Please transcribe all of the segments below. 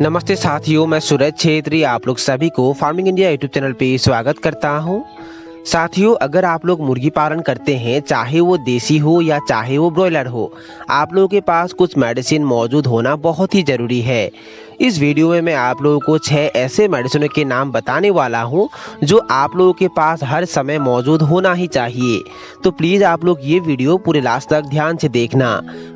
नमस्ते साथियों, मैं सूरज छेत्री आप लोग सभी को फार्मिंग इंडिया यूट्यूब चैनल पे स्वागत करता हूं। साथियों, अगर आप लोग मुर्गी पालन करते हैं, चाहे वो देसी हो या चाहे वो ब्रॉयलर हो, आप लोगों के पास कुछ मेडिसिन मौजूद होना बहुत ही ज़रूरी है। इस वीडियो में मैं आप लोगों को 6 ऐसे मेडिसिनों के नाम बताने वाला हूं जो आप लोगों के पास हर समय मौजूद होना ही चाहिए। तो प्लीज़ आप लोग ये वीडियो पूरे लास्ट तक ध्यान से देखना।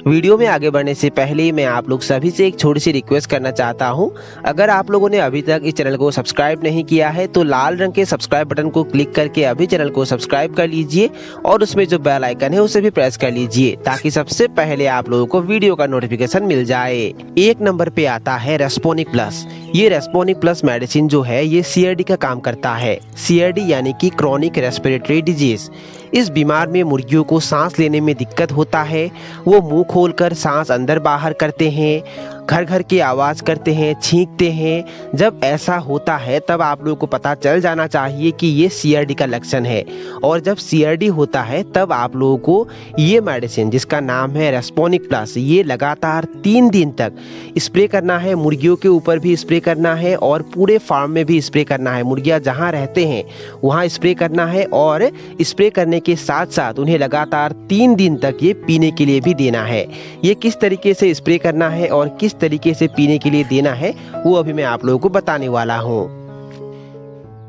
वीडियो में आगे बढ़ने से पहले मैं आप लोग सभी से एक छोटी सी रिक्वेस्ट करना चाहता हूं। अगर आप लोगों ने अभी तक इस चैनल को सब्सक्राइब नहीं किया है तो लाल रंग के सब्सक्राइब बटन को क्लिक करके अभी चैनल को सब्सक्राइब कर लीजिए और उसमें जो बेल आइकन है उसे भी प्रेस कर लीजिए ताकि सबसे पहले आप लोगों को वीडियो का नोटिफिकेशन मिल जाए। एक नंबर पे आता है रेस्पोनिक प्लस। ये रेस्पोनिक प्लस मेडिसिन जो है ये सीआरडी का काम करता है। सीआरडी यानी कि क्रॉनिक रेस्पिरेटरी डिजीज। इस बीमार में मुर्गियों को सांस लेने में दिक्कत होता है, वो मुंह खोलकर सांस अंदर बाहर करते हैं, घर घर की आवाज़ करते हैं, छींकते हैं। जब ऐसा होता है तब आप लोगों को पता चल जाना चाहिए कि ये सीआरडी का लक्षण है। और जब सीआरडी होता है तब आप लोगों को ये मेडिसिन जिसका नाम है रेस्पोनिक प्लस, ये लगातार 3 दिन तक स्प्रे करना है। मुर्गियों के ऊपर भी स्प्रे करना है और पूरे फार्म में भी स्प्रे करना है। मुर्गियाँ जहाँ रहते हैं वहाँ स्प्रे करना है और स्प्रे करने के साथ साथ उन्हें लगातार 3 दिन तक ये पीने के लिए भी देना है। ये किस तरीके से स्प्रे करना है और किस तरीके से पीने के लिए देना है वो अभी मैं आप लोगों को बताने वाला हूँ।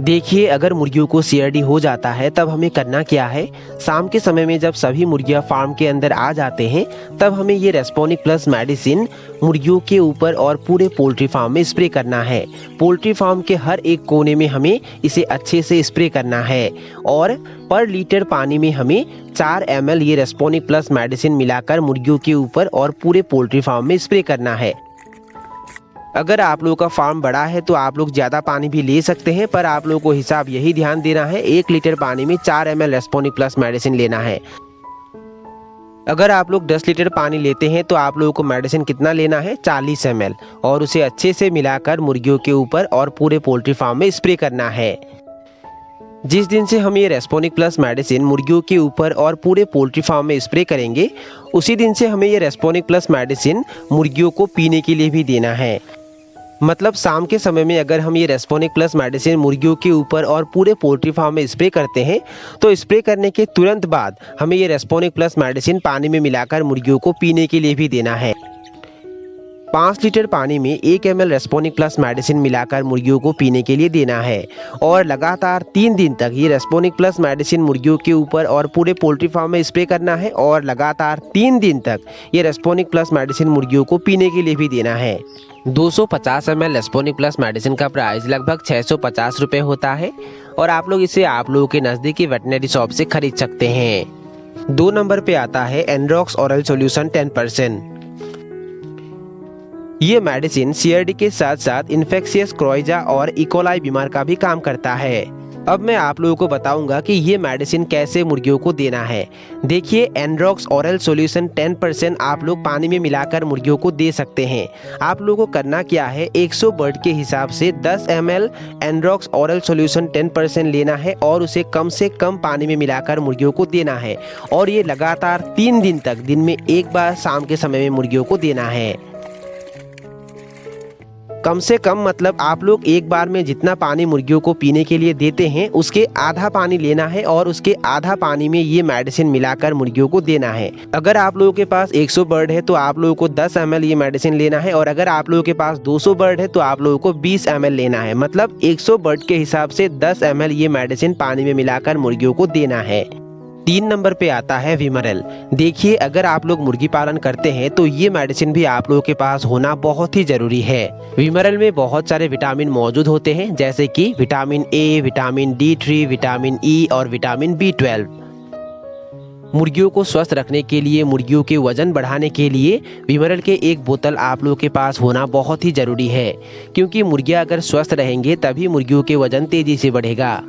देखिए, अगर मुर्गियों को सीआरडी हो जाता है तब हमें करना क्या है। शाम के समय में जब सभी मुर्गियां फार्म के अंदर आ जाते हैं तब हमें ये रेस्पोनिक प्लस मेडिसिन मुर्गियों के ऊपर और पूरे पोल्ट्री फार्म में स्प्रे करना है। पोल्ट्री फार्म के हर एक कोने में हमें इसे अच्छे से स्प्रे करना है और पर लीटर पानी में हमें 4 ml ये रेस्पोनिक प्लस मेडिसिन मिलाकर मुर्गियों के ऊपर और पूरे पोल्ट्री फार्म में स्प्रे करना है। अगर आप लोगों का फार्म बड़ा है तो आप लोग ज़्यादा पानी भी ले सकते हैं, पर आप लोगों को हिसाब यही ध्यान देना है, 1 लीटर पानी में 4 ml रेस्पोनिक प्लस मेडिसिन लेना है। अगर आप लोग 10 लीटर पानी लेते हैं तो आप लोगों को मेडिसिन कितना लेना है, 40 ml, और उसे अच्छे से मिलाकर मुर्गियों के ऊपर और पूरे पोल्ट्री फार्म में स्प्रे करना है। जिस दिन से हम ये रेस्पोनिक प्लस मेडिसिन मुर्गियों के ऊपर और पूरे पोल्ट्री फार्म में स्प्रे करेंगे, उसी दिन से हमें ये रेस्पोनिक प्लस मेडिसिन मुर्गियों को पीने के लिए भी देना है। मतलब शाम के समय में अगर हम ये रेस्पोनिक प्लस मेडिसिन मुर्गियों के ऊपर और पूरे पोल्ट्री फार्म में स्प्रे करते हैं तो स्प्रे करने के तुरंत बाद हमें ये रेस्पोनिक प्लस मेडिसिन पानी में मिलाकर मुर्गियों को पीने के लिए भी देना है। 5 लीटर पानी में 1 ml रेस्पोनिक प्लस मेडिसिन मिलाकर मुर्गियों को पीने के लिए देना है और लगातार 3 दिन तक ये रेस्पोनिक प्लस मेडिसिन मुर्गियों के ऊपर और पूरे पोल्ट्री फार्म में स्प्रे करना है और लगातार 3 दिन तक ये रेस्पोनिक प्लस मेडिसिन मुर्गियों को पीने के लिए भी देना है। 250 ml रेस्पोनिक प्लस मेडिसिन का प्राइस लगभग 650 रुपये होता है और आप लोग इसे आप लोगों के नज़दीकी वेटनरी शॉप से खरीद सकते हैं। 2 नंबर पे आता है एनरॉक्स ओरल सॉल्यूशन 10%। ये मेडिसिन सीआरडी के साथ साथ इन्फेक्शियस क्रोइजा और इकोलाई बीमार का भी काम करता है। अब मैं आप लोगों को बताऊंगा कि ये मेडिसिन कैसे मुर्गियों को देना है। देखिए, एनरॉक्स ओरल सॉल्यूशन 10% आप लोग पानी में मिलाकर मुर्गियों को दे सकते हैं। आप लोगों को करना क्या है, 100 बर्ड के हिसाब से 10 ml एनरॉक्स ओरल सॉल्यूशन 10% लेना है और उसे कम से कम पानी में मिलाकर मुर्गियों को देना है और ये लगातार 3 दिन तक दिन में एक बार शाम के समय में मुर्गियों को देना है। कम से कम मतलब आप लोग एक बार में जितना पानी मुर्गियों को पीने के लिए देते हैं उसके आधा पानी लेना है और उसके आधा पानी में ये मेडिसिन मिलाकर मुर्गियों को देना है। अगर आप लोगों के पास 100 बर्ड है तो आप लोगों को 10 ml ये मेडिसिन लेना है और अगर आप लोगों के पास 200 बर्ड है तो आप लोगों को 20 ml लेना है। मतलब 100 बर्ड के हिसाब से 10 ml ये मेडिसिन पानी में मिलाकर मुर्गियों को देना है। 3 नंबर पे आता है विमरल। देखिए, अगर आप लोग मुर्गी पालन करते हैं तो ये मेडिसिन भी आप लोगों के पास होना बहुत ही जरूरी है। विमरल में बहुत सारे विटामिन मौजूद होते हैं जैसे कि vitamin A, vitamin D3, vitamin E और विटामिन B12। मुर्गियों को स्वस्थ रखने के लिए, मुर्गियों के वजन बढ़ाने के लिए विमरल के 1 बोतल आप लोगों के पास होना बहुत ही जरूरी है, क्योंकि मुर्गियां अगर स्वस्थ रहेंगे तभी मुर्गियों के वजन तेजी से बढ़ेगा।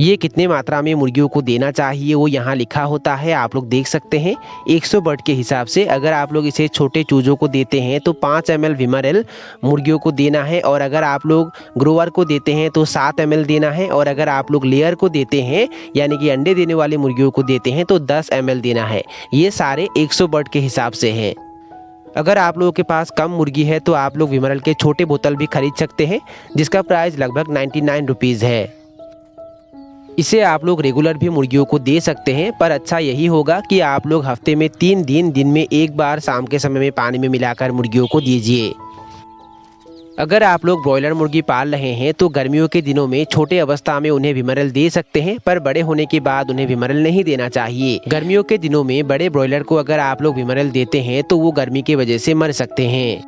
ये कितने मात्रा में मुर्गियों को देना चाहिए वो यहाँ लिखा होता है, आप लोग देख सकते हैं। 100 बर्ड के हिसाब से अगर आप लोग इसे छोटे चूजों को देते हैं तो 5 ml विमरल मुर्गियों को देना है और अगर आप लोग ग्रोवर को देते हैं तो 7 ml देना है और अगर आप लोग लेयर को देते हैं यानी कि अंडे देने वाली मुर्गियों को देते हैं तो 10 ml देना है। ये सारे 100 बर्ड के हिसाब से हैं। अगर आप लोगों के पास कम मुर्गी है तो आप लोग विमरल के छोटे बोतल भी खरीद सकते हैं, जिसका प्राइस लगभग 99 रुपीज़ है। इसे आप लोग रेगुलर भी मुर्गियों को दे सकते हैं, पर अच्छा यही होगा कि आप लोग हफ्ते में 3 दिन दिन में एक बार शाम के समय में पानी में मिलाकर मुर्गियों को दीजिए। अगर आप लोग ब्रॉयलर मुर्गी पाल रहे हैं तो गर्मियों के दिनों में छोटे अवस्था में उन्हें विमरल दे सकते हैं, पर बड़े होने के बाद उन्हें विमरल नहीं देना चाहिए। गर्मियों के दिनों में बड़े ब्रॉयलर को अगर आप लोग विमरल देते हैं तो वो गर्मी की वजह से मर सकते हैं।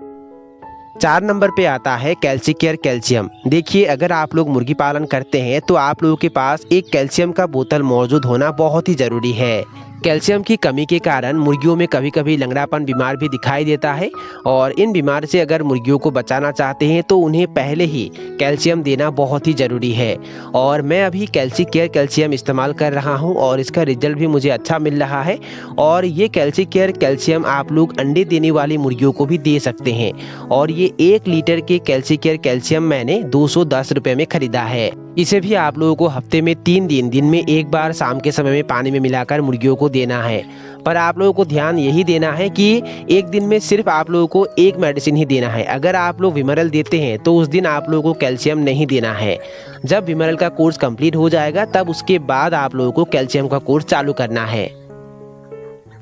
4 नंबर पे आता है कैल्सीकेयर कैल्शियम। देखिए, अगर आप लोग मुर्गी पालन करते हैं तो आप लोगों के पास एक कैल्शियम का बोतल मौजूद होना बहुत ही ज़रूरी है। कैल्शियम की कमी के कारण मुर्गियों में कभी कभी लंगड़ापन बीमार भी दिखाई देता है, और इन बीमार से अगर मुर्गियों को बचाना चाहते हैं तो उन्हें पहले ही कैल्शियम देना बहुत ही ज़रूरी है। और मैं अभी कैल्सीकेयर कैल्शियम इस्तेमाल कर रहा हूं और इसका रिजल्ट भी मुझे अच्छा मिल रहा है। और ये कैल्सीकेयर कैल्शियम आप लोग अंडे देने वाली मुर्गियों को भी दे सकते हैं, और ये 1 लीटर के कैल्सीकेयर कैल्शियम मैंने 210 रुपये में खरीदा है। इसे भी आप लोगों को हफ्ते में 3 दिन दिन में एक बार शाम के समय में पानी में मिलाकर मुर्गियों को देना है। पर आप लोगों को ध्यान यही देना है कि एक दिन में सिर्फ आप लोगों को एक मेडिसिन ही देना है। अगर आप लोग विमरल देते हैं तो उस दिन आप लोगों को कैल्शियम नहीं देना है। जब विमरल का कोर्स कंप्लीट हो जाएगा तब उसके बाद आप लोगों को कैल्शियम का कोर्स चालू करना है।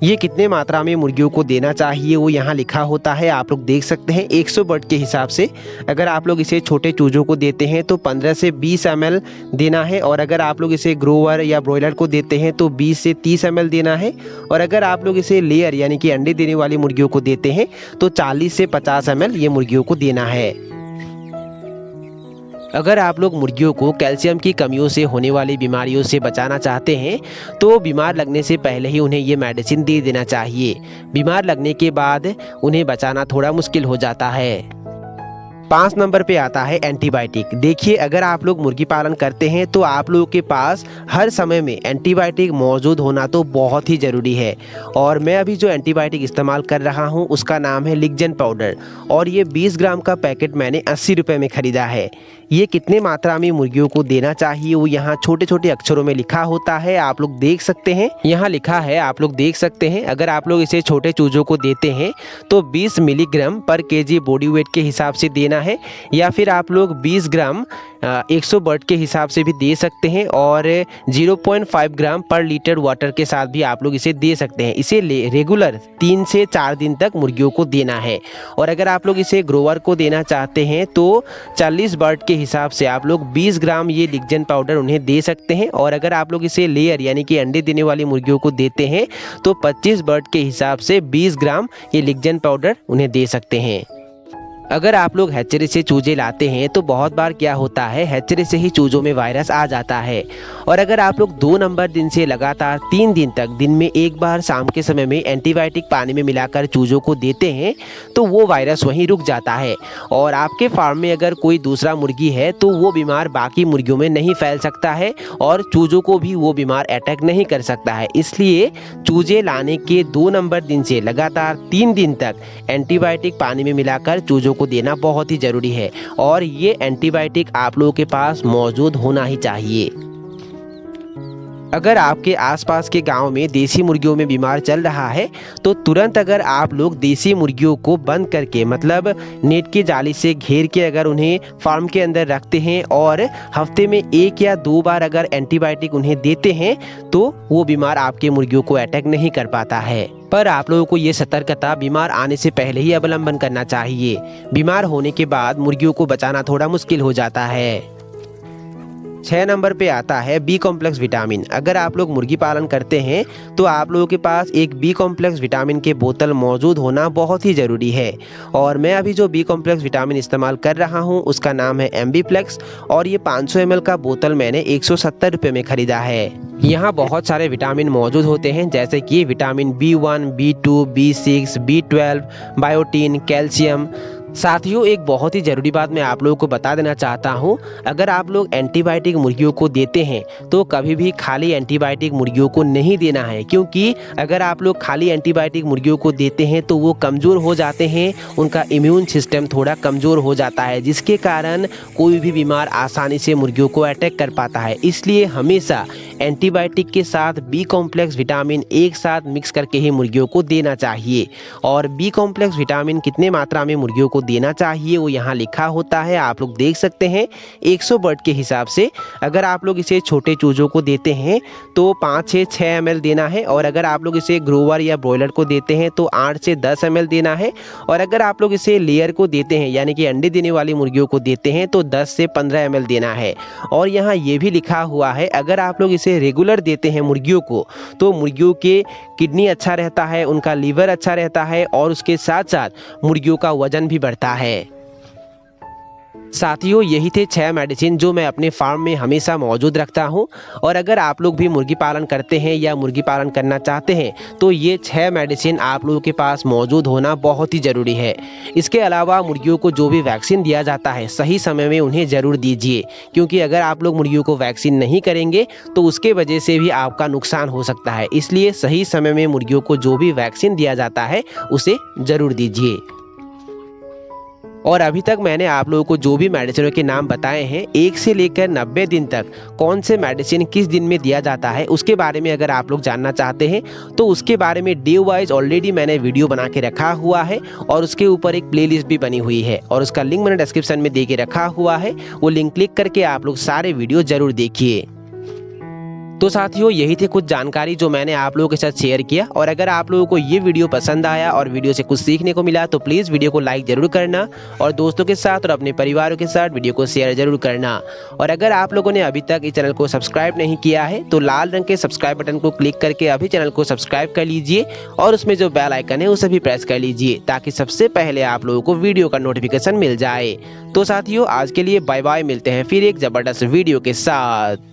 ये कितने मात्रा में मुर्गियों को देना चाहिए वो यहाँ लिखा होता है, आप लोग देख सकते हैं 100 बर्ड के हिसाब से। अगर आप लोग इसे छोटे चूजों को देते हैं तो 15 से 20 ml देना है, और अगर आप लोग इसे ग्रोवर या ब्रॉयलर को देते हैं तो 20 से 30 ml देना है, और अगर आप लोग इसे लेयर यानी कि अंडे देने वाली मुर्गियों को देते हैं तो 40 से 50 ml ये मुर्गियों को देना है। अगर आप लोग मुर्गियों को कैल्शियम की कमियों से होने वाली बीमारियों से बचाना चाहते हैं तो बीमार लगने से पहले ही उन्हें ये मेडिसिन दे देना चाहिए। बीमार लगने के बाद उन्हें बचाना थोड़ा मुश्किल हो जाता है। 5 नंबर पे आता है एंटीबायोटिक। देखिए, अगर आप लोग मुर्गी पालन करते हैं तो आप लोगों के पास हर समय में एंटीबायोटिक मौजूद होना तो बहुत ही ज़रूरी है। और मैं अभी जो एंटीबायोटिक इस्तेमाल कर रहा हूँ उसका नाम है लिगजेन पाउडर, और ये 20 ग्राम का पैकेट मैंने 80 रुपये में ख़रीदा है। ये कितने मात्रा में मुर्गियों को देना चाहिए वो यहाँ छोटे छोटे अक्षरों में लिखा होता है, आप लोग देख सकते हैं। यहाँ लिखा है, आप लोग देख सकते हैं। अगर आप लोग इसे छोटे चूजों को देते हैं तो 20 मिलीग्राम पर केजी बॉडी वेट के हिसाब से देना है, या फिर आप लोग 20 ग्राम 100 बर्ड के हिसाब से भी दे सकते हैं, और 0.5 ग्राम पर लीटर वाटर के साथ भी आप लोग इसे दे सकते हैं। इसे रेगुलर 3 से 4 दिन तक मुर्गियों को देना है। और अगर आप लोग इसे ग्रोवर को देना चाहते हैं तो 40 बर्ड के हिसाब से आप लोग 20 ग्राम ये लिगजेन पाउडर उन्हें दे सकते हैं, और अगर आप लोग इसे लेयर यानी कि अंडे देने वाली मुर्गियों को देते हैं तो 25 बर्ड के हिसाब से 20 ग्राम ये लिगजेन पाउडर उन्हें दे सकते हैं। अगर आप लोग हैचरी से चूजे लाते हैं तो बहुत बार क्या होता है, हैचरी से ही चूजों में वायरस आ जाता है। और अगर आप लोग 2 नंबर दिन से लगातार 3 दिन तक दिन में एक बार शाम के समय में एंटीबायोटिक पानी में मिलाकर चूजों को देते हैं तो वो वायरस वहीं रुक जाता है, और आपके फार्म में अगर कोई दूसरा मुर्गी है तो वो बीमार बाकी मुर्गियों में नहीं फैल सकता है, और चूजों को भी वो बीमार अटैक नहीं कर सकता है। इसलिए चूजे लाने के 2 नंबर दिन से लगातार 3 दिन तक एंटीबायोटिक पानी में मिलाकर चूजों को देना बहुत ही जरूरी है, और ये एंटीबायोटिक आप लोगों के पास मौजूद होना ही चाहिए। अगर आपके आसपास के गांव में देसी मुर्गियों में बीमार चल रहा है तो तुरंत अगर आप लोग देसी मुर्गियों को बंद करके, मतलब नेट की जाली से घेर के अगर उन्हें फार्म के अंदर रखते हैं और हफ्ते में 1 या 2 बार अगर एंटीबायोटिक उन्हें देते हैं तो वो बीमार आपके मुर्गियों को अटैक नहीं कर पाता है। पर आप लोगों को ये सतर्कता बीमार आने से पहले ही अवलंबन करना चाहिए। बीमार होने के बाद मुर्गियों को बचाना थोड़ा मुश्किल हो जाता है। 6 नंबर पे आता है बी कॉम्प्लेक्स विटामिन। अगर आप लोग मुर्गी पालन करते हैं तो आप लोगों के पास एक बी कॉम्प्लेक्स विटामिन के बोतल मौजूद होना बहुत ही ज़रूरी है। और मैं अभी जो बी कॉम्प्लेक्स विटामिन इस्तेमाल कर रहा हूँ उसका नाम है एम्बीप्लेक्स, और ये 500 ml का बोतल मैंने 170 रुपये में ख़रीदा है। यहाँ बहुत सारे विटामिन मौजूद होते हैं, जैसे कि vitamin B1, B2, B6, B12, biotin, calcium. साथियों, एक बहुत ही ज़रूरी बात मैं आप लोगों को बता देना चाहता हूँ, अगर आप लोग एंटीबायोटिक मुर्गियों को देते हैं तो कभी भी खाली एंटीबायोटिक मुर्गियों को नहीं देना है, क्योंकि अगर आप लोग खाली एंटीबायोटिक मुर्गियों को देते हैं तो वो कमज़ोर हो जाते हैं, उनका इम्यून सिस्टम थोड़ा कमज़ोर हो जाता है, जिसके कारण कोई भी बीमार आसानी से मुर्गियों को अटैक कर पाता है। इसलिए हमेशा एंटीबायोटिक के साथ बी कॉम्प्लेक्स विटामिन एक साथ मिक्स करके ही मुर्गियों को देना चाहिए। और बी कॉम्प्लेक्स विटामिन कितने मात्रा में मुर्गियों को देना चाहिए वो यहाँ लिखा होता है, आप लोग देख सकते हैं 100 बर्ड के हिसाब से। अगर आप लोग इसे छोटे चूजों को देते हैं तो 5 से 6 ml देना है, और अगर आप लोग इसे ग्रोवर या ब्रॉयलर को देते हैं तो 8 से 10 ml देना है, और अगर आप लोग इसे लेयर को देते हैं यानी कि अंडे देने वाली मुर्गियों को देते हैं तो 10 से 15 ml देना है। और यहाँ ये भी लिखा हुआ है अगर आप लोग इसे रेगुलर देते हैं मुर्गियों को तो मुर्गियों के किडनी अच्छा रहता है, उनका लीवर अच्छा रहता है, और उसके साथ साथ मुर्गियों का वजन भी बढ़ता है। साथियों, यही थे 6 मेडिसिन जो मैं अपने फार्म में हमेशा मौजूद रखता हूं। और अगर आप लोग भी मुर्गी पालन करते हैं या मुर्गी पालन करना चाहते हैं तो ये 6 मेडिसिन आप लोगों के पास मौजूद होना बहुत ही ज़रूरी है। इसके अलावा मुर्गियों को जो भी वैक्सीन दिया जाता है सही समय में उन्हें ज़रूर दीजिए, क्योंकि अगर आप लोग मुर्गियों को वैक्सीन नहीं करेंगे तो उसके वजह से भी आपका नुकसान हो सकता है। इसलिए सही समय में मुर्गियों को जो भी वैक्सीन दिया जाता है उसे ज़रूर दीजिए। और अभी तक मैंने आप लोगों को जो भी मेडिसिनों के नाम बताए हैं 1 से लेकर 90 दिन तक कौन से मेडिसिन किस दिन में दिया जाता है उसके बारे में अगर आप लोग जानना चाहते हैं तो उसके बारे में डे वाइज ऑलरेडी मैंने वीडियो बना के रखा हुआ है, और उसके ऊपर एक प्लेलिस्ट भी बनी हुई है और उसका लिंक मैंने डिस्क्रिप्शन में दे के रखा हुआ है। वो लिंक क्लिक करके आप लोग सारे वीडियो जरूर देखिए। तो साथियों, यही थे कुछ जानकारी जो मैंने आप लोगों के साथ शेयर किया। और अगर आप लोगों को ये वीडियो पसंद आया और वीडियो से कुछ सीखने को मिला तो प्लीज़ वीडियो को लाइक जरूर करना, और दोस्तों के साथ और अपने परिवारों के साथ वीडियो को शेयर जरूर करना। और अगर आप लोगों ने अभी तक इस चैनल को सब्सक्राइब नहीं किया है तो लाल रंग के सब्सक्राइब बटन को क्लिक करके अभी चैनल को सब्सक्राइब कर लीजिए, और उसमें जो बेल आइकन है उसे भी प्रेस कर लीजिए ताकि सबसे पहले आप लोगों को वीडियो का नोटिफिकेशन मिल जाए। तो साथियों, आज के लिए बाय बाय, मिलते हैं फिर एक जबरदस्त वीडियो के साथ।